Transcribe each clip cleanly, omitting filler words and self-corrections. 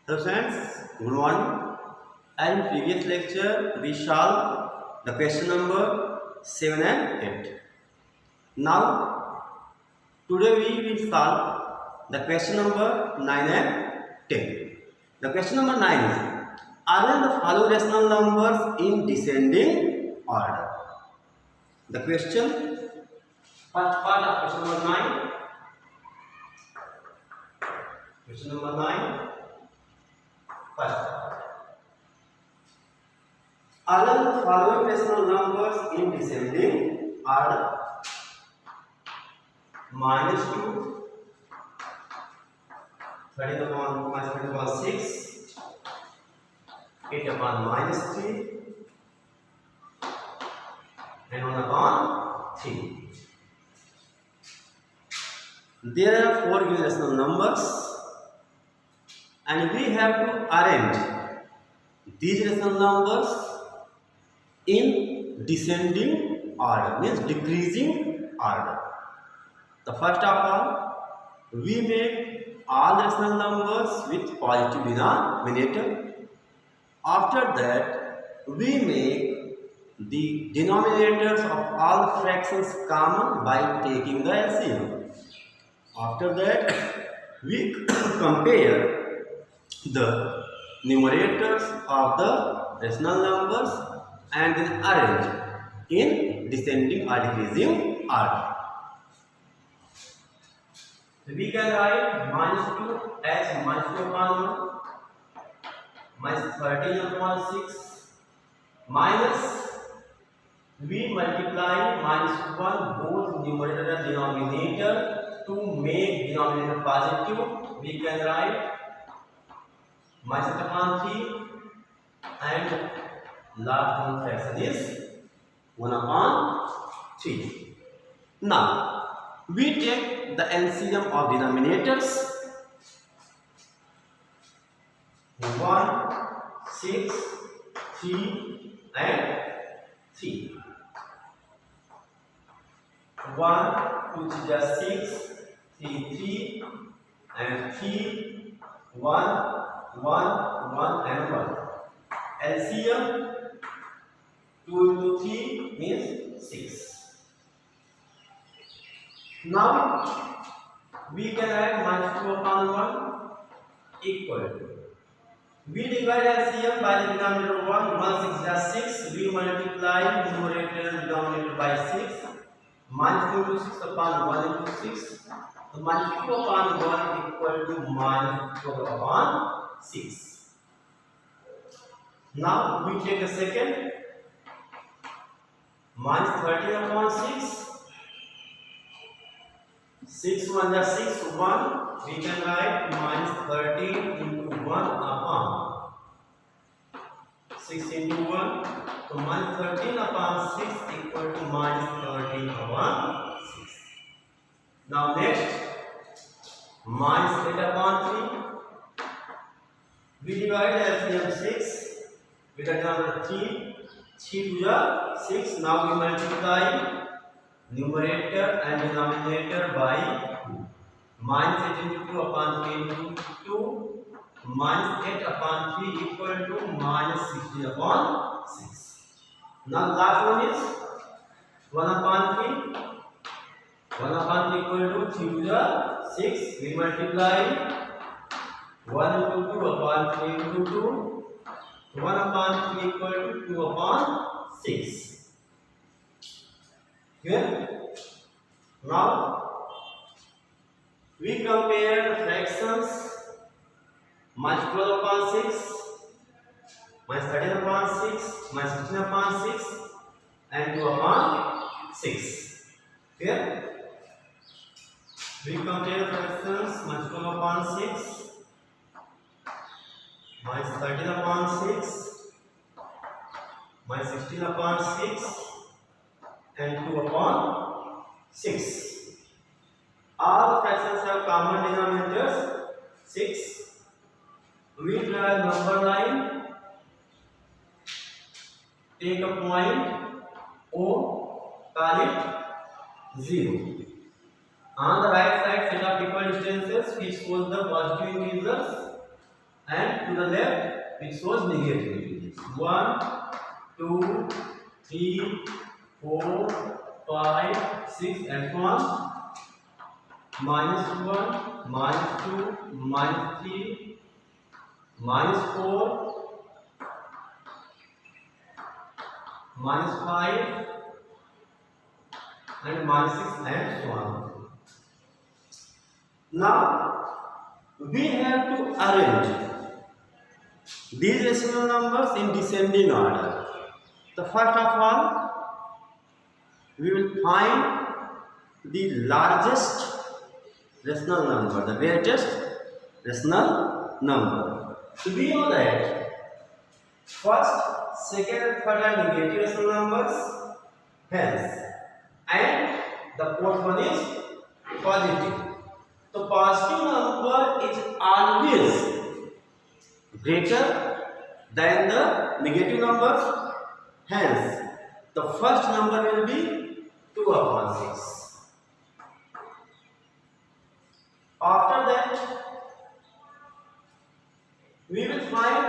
Hello friends, good morning. And in previous lecture we solved the question number 7 and 8. Now today we will solve the question number 9 and 10. The question number 9 is arrange the following rational numbers in descending order. The question, first part of question number 9. Question number 9. First part. Arrange the following rational numbers in descending order. -2, 13 upon minus 13 upon 6, 8 upon -3, and 1 upon 3. There are 4 given rational numbers, and we have to arrange these rational numbers in descending order, means decreasing order. The first of all, we make all rational numbers with positive denominator. After that, we make the denominators of all fractions common by taking the LCM. After that, we compare the numerators of the rational numbers and then arrange in descending or decreasing order. We can write -2 as -2 upon 1, -13 upon 6, minus we multiply -1 both numerator and denominator to make denominator positive. We can write -8 upon 3 and last one fraction is 1 upon 3. Now we take the LCM of denominators. 1, 6, 3 and 3. 1, 2, 3 are 6, 3, 3 and 3, 1, 1, 1 and 1. LCM 2 into 3 means 6. Now we can write -2 upon 1 equal to, we divide LCM by the denominator 1, 1 6 is 6, we multiply numerator and denominator by 6, -2 into 6 upon 1 into 6, so -2 upon 1 equal to -12 upon 6. Now we take the second, -13 upon 6, 6 1 is 6, 1, we can write -13 into 1 upon 6 into 1, so -13 upon 6 equal to -13 upon 6. Now next, -8 upon 3, we divide LCM 6 with the number 3, 3 to the 6, now we multiply numerator and denominator by 2. -8 into 2 upon 3 into 2, -8 upon 3 equal to -16 upon 6. Now last one is 1 upon 3. 1 upon 3 equal to 3 to the 6. We multiply 1 into 2 upon 3 into 2. 1 upon 3 equal to 2 upon 6. Here, now we compare the fractions -12 upon 6, -13 upon 6, -16 upon 6, and 2 upon 6. Here, we compare fractions -12 upon 6, -13 upon 6, -16 upon 6, and 2 upon 6. All the fractions have common denominators 6. We draw a number line, take a point O, call it 0. On the right side, set of equal distances which shows the positive integers and to the left which shows negative. 1, 2, 3, 4, 5, 6 and so on. -1, -2, -3, -4, -5 and -6 and so on. Now we have to arrange these rational numbers in descending order. The first of all, we will find the largest rational number, the greatest rational number. So we know that first, second and third are negative rational numbers, hence, and the fourth one is positive. So positive number is always greater than the negative numbers, hence the first number will be 2/6. After that, we will find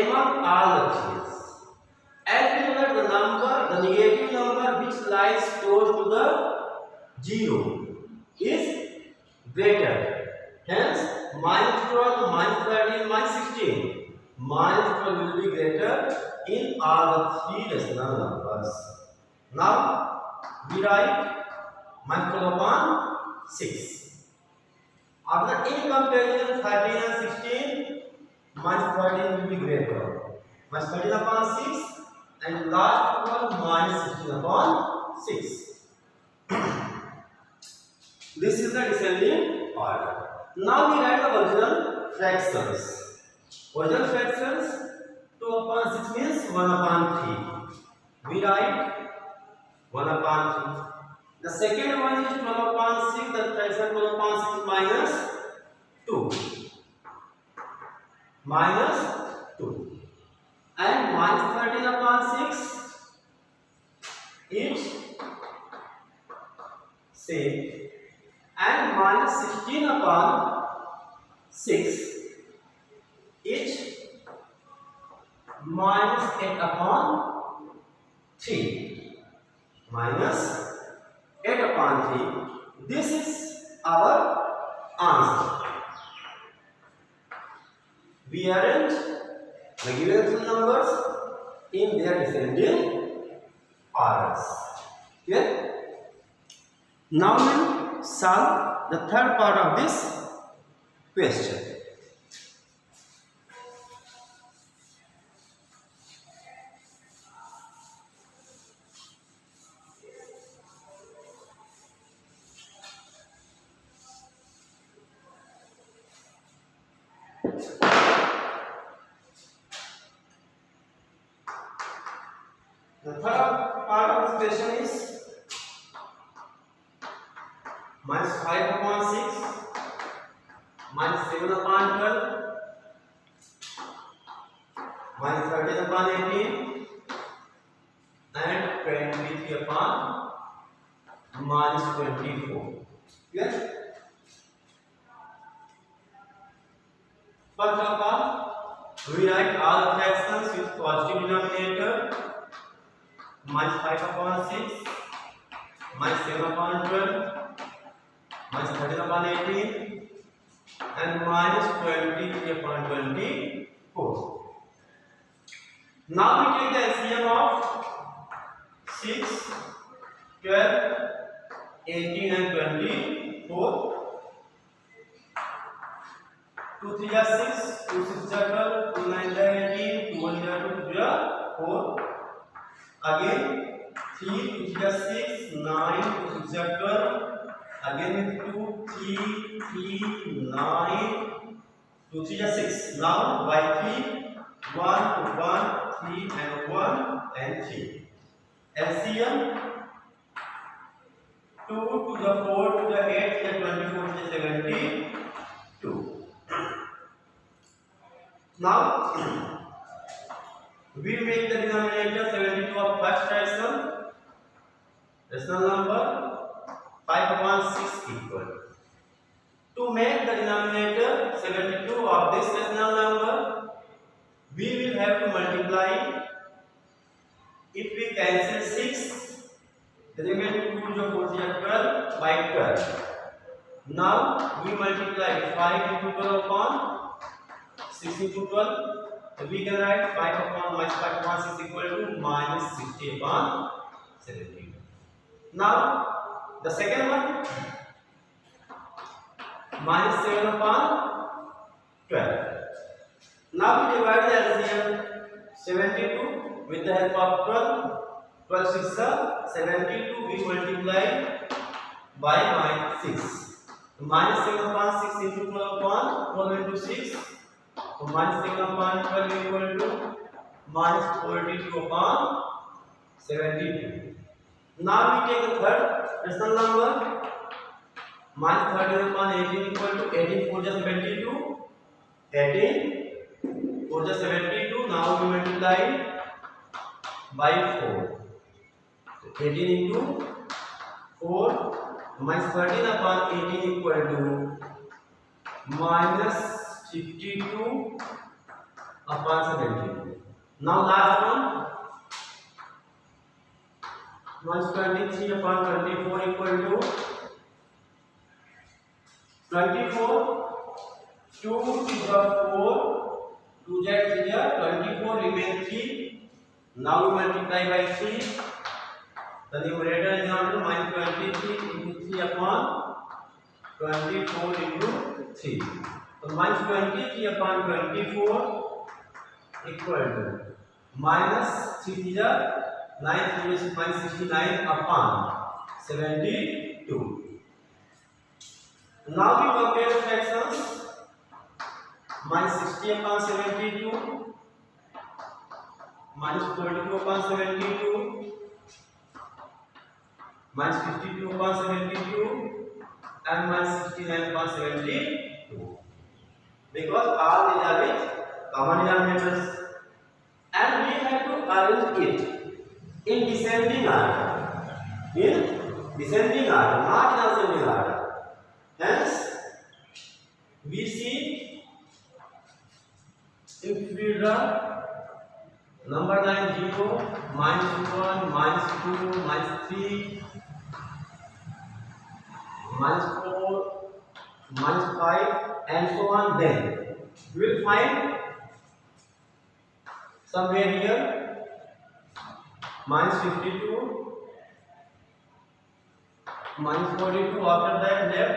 among all the things. As we know that the number, the negative number which lies close to the 0 is greater. Hence, -12, -13, -16. -12 will be greater in all the three rational numbers. Now, we write -12/6. After in comparison 13 and 16, -13 will be greater. -13/6 and last one -16/6. This is the descending order. Now we write the original fractions. Original fractions 2/6 means 1/3. We write 1/3. The second one is 12/6. The fraction 12/6 minus 2. -2. And -13/6 is same. And -16/6 is -8/3. -8/3. This is our answer. We arrange the given numbers in their descending orders. Clear? Now we will solve the third part of this question. The third part of this question is -5/6, -7/12, -13/18, and 23/24. Yes? First of all, we write all fractions with positive denominator. -5/6, -7/12, -13/18, and -23/24. Now we take the LCM of 6, 12, 18, and 24. 2 3 are 6, 2 6 are 12, 2 9 are 18, 2 1 are 2, 2 are 4. Again 3 2 3 are 6, 9 2 6 are 12. Again 2 3 3 9 2 3 are 6. Now by 3 1 2 1 3 and 1 and 3. LCM 2 to the 4 to the 8 to the 24 to the 72. Now we make the denominator 72 of first fraction. Rational number 5/6 equal. To make the denominator 72 of this rational number, cancel 6, the remaining 2 जो 4 या 12 by 12. Now we multiply 5 into 12 upon 6 into 12. So we can write 5 upon minus 5 upon 6 equal to minus 60 upon 70. Now the second one, minus 7 upon 12. Now we divide the LCM 72 with the help of 12. 12 6 is 72. We multiply by minus 6. So minus 7 upon 6 into 12 upon 12 into 6. So minus 7 upon 12 equal to minus 42 upon 72. Now we take the third rational number. Minus 13 upon 18 equal to 18 4 is 72. 18 4 is 72. Now we multiply by 4. So 18 into 4 minus 13 upon 18 equal to minus 52 upon 72. Now last one, minus 23 upon 24 equal to 24. 2 is 4, 2 z is 24, remain 3. Now we multiply by 3. The numerator is equal to minus 23 into 3 upon 24 into 3. So minus 23 upon 24 equal to minus 3 is 9, 3 is minus 69 upon 72. Now we compare the fractions. Minus 60 upon 72, minus 42 upon 72, minus 52 upon 72, and minus 69 upon 72. Because all these are with common denominators, and we have to arrange it in descending order. In descending order, not in ascending order. Hence, we see. If we draw number line 0, minus 1, minus 2, minus 3, minus 4, minus 5, and so on, then we will find somewhere here minus 52, minus 42, after that left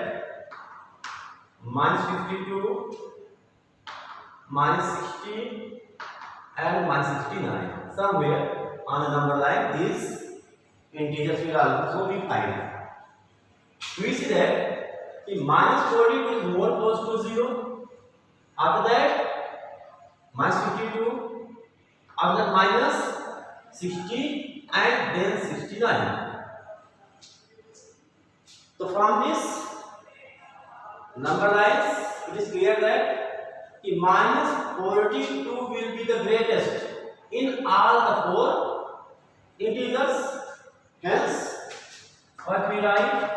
minus 52, minus 60 and minus 69. Somewhere on a number like this, integers will also be find. We see that the minus 42 is more close to 0. After that, minus 52. After that, minus 60 and then 69. So from this number lines, it is clear that the minus 42 will be the greatest in all the four integers. Hence, what we write?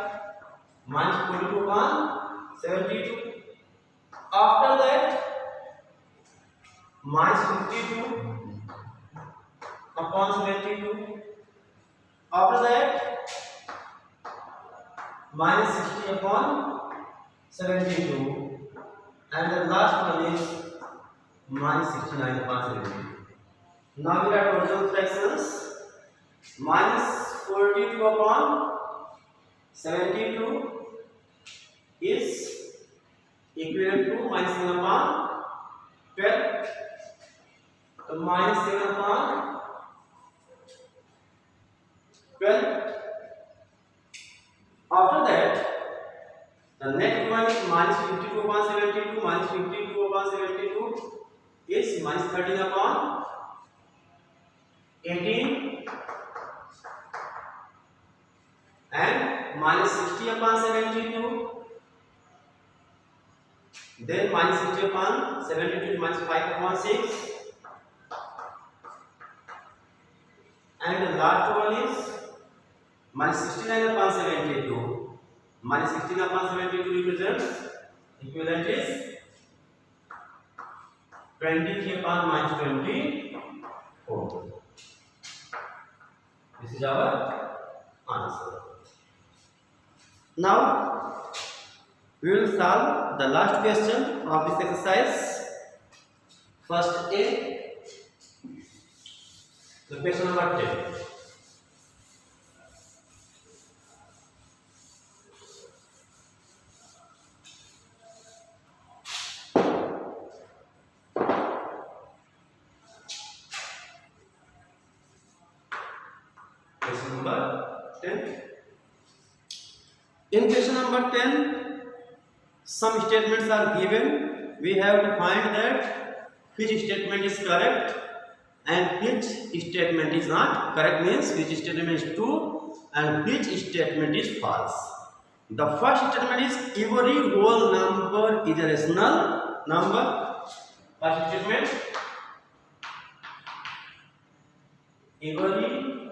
Minus 42 upon 72. After that, minus 52 upon 72. After that, minus 60 upon 72. And the last one is minus 69 upon 72. Now we have original fractions. Minus 42 upon 72 is equivalent to minus 7 upon 12. So minus 7 upon 12. After that, the next one is minus 52 upon 72. Minus 52 upon 72 is minus 13 upon 18. And minus 60 upon 72. Then minus 60 upon 72 is minus 5 upon 6. And the last one is minus 69 upon 72. Minus 16 upon 72 represents equivalent is 23 upon minus 24. This is our answer. Now we will solve the last question of this exercise. First A, the question number 10. Question number 10. In question number 10, some statements are given. We have to find that which statement is correct and which statement is not correct, means which statement is true and which statement is false. The first statement is every whole number is a rational number. First statement, every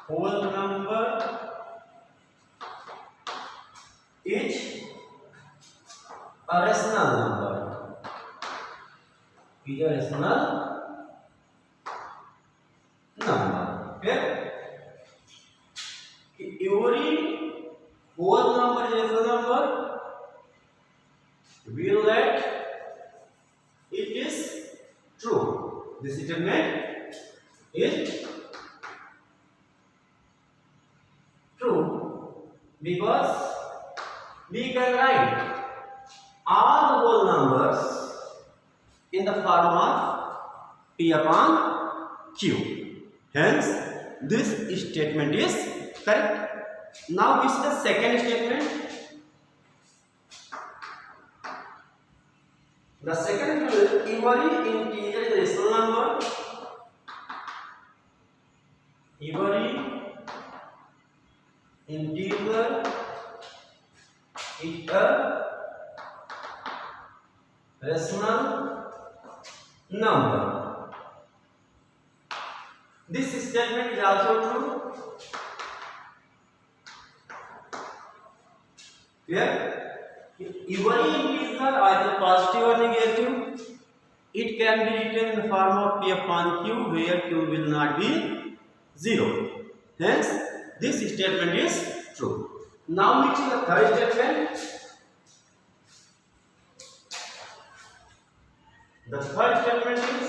whole number is a rational number. Is a rational number. Okay? Every whole number is a rational number. Will let it is true. This statement is true because we can write all the whole numbers in the form of P upon Q. Hence, this statement is correct. Now, this is the second statement. The second is every integer is a rational number. Every integer is a rational number. This statement is also true. Clear? Every integer, either positive or negative, it can be written in the form of P upon Q, where Q will not be 0. Hence, this statement is true. Now, which is the third statement? The third statement is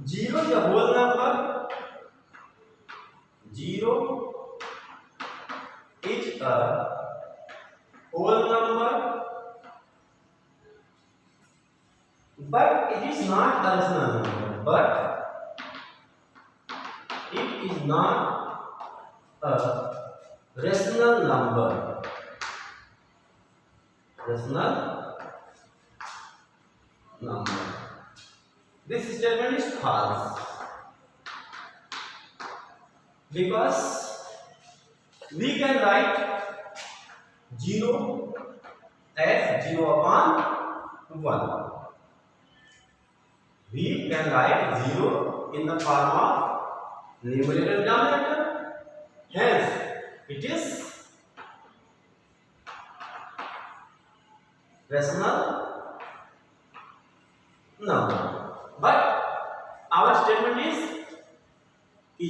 0 is a whole number. 0 is a whole number, but it is not a rational number. But it is not a rational number. Rational number. This statement is false because we can write 0 as 0 upon 1. We can write 0 in the form of numerator and denominator. Hence, it is rational number. But our statement is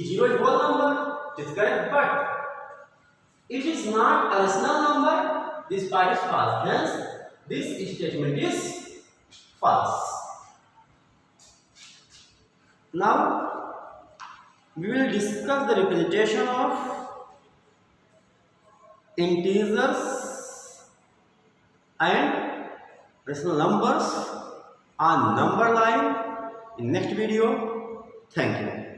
0 is whole number. It is correct, but it is not a rational number. This part is false. Hence, this statement is false. Now, we will discuss the representation of integers and rational numbers on number line in next video. Thank you.